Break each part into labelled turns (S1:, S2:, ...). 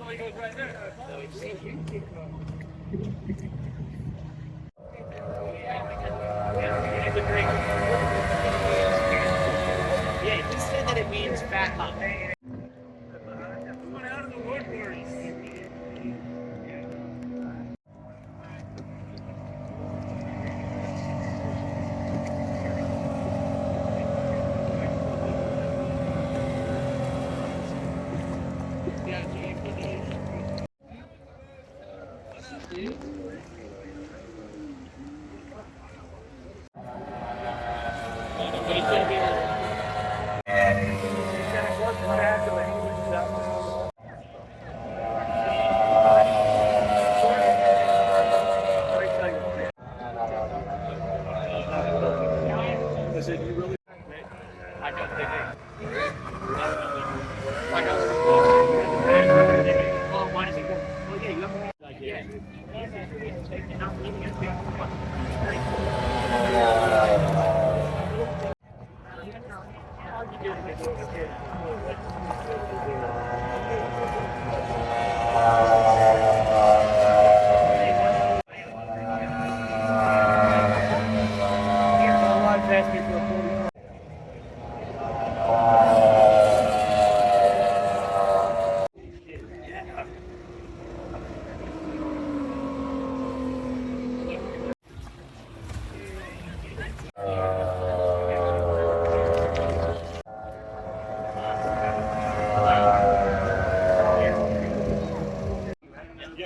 S1: Yeah, he said that it means fat hop.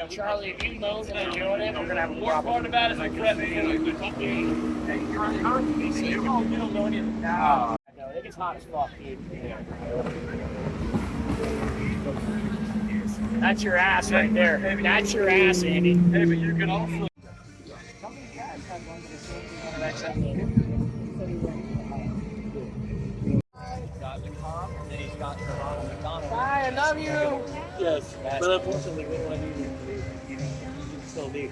S1: Charlie, if you mow and I'm doing it, we're going to have a problem. Part about it is I prep it. You don't know anything. No. I know, it gets hot as fuck, dude. That's your ass right there. That's your ass, Andy. Hey, but you can also... Hi, I love you. Yes, but unfortunately, what do I do? You can still do.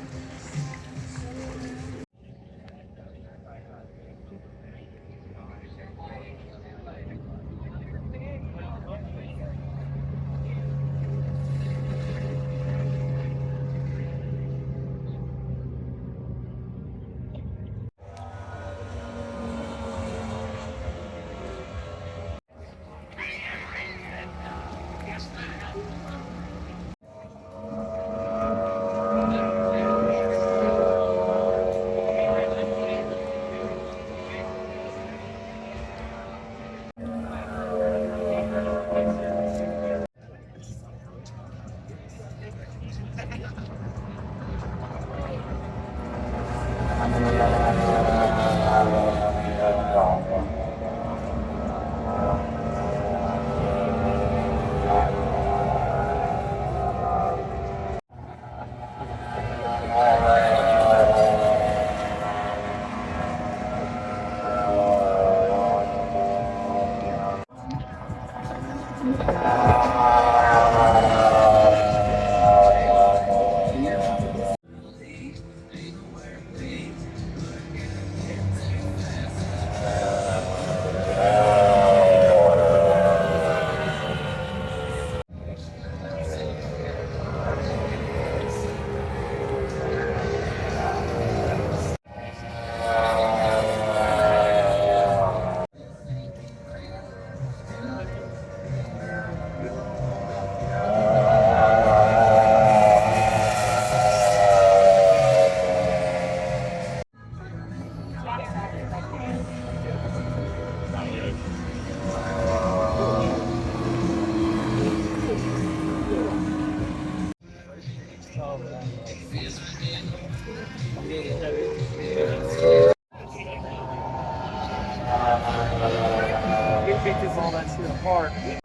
S1: All that shit apart. Have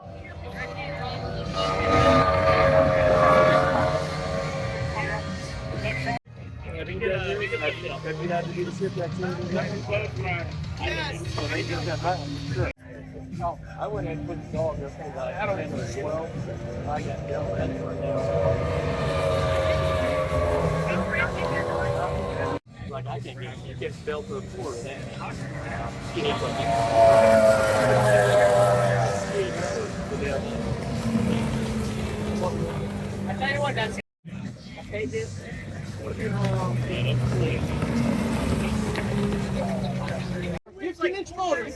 S1: you had to do the ship activity? Yes. So they just got that one. Sure. Oh, I went ahead and put the dog up there. I don't have a 12. I got dealt with like I can't get you get built to a port then. You need to 15-inch motors.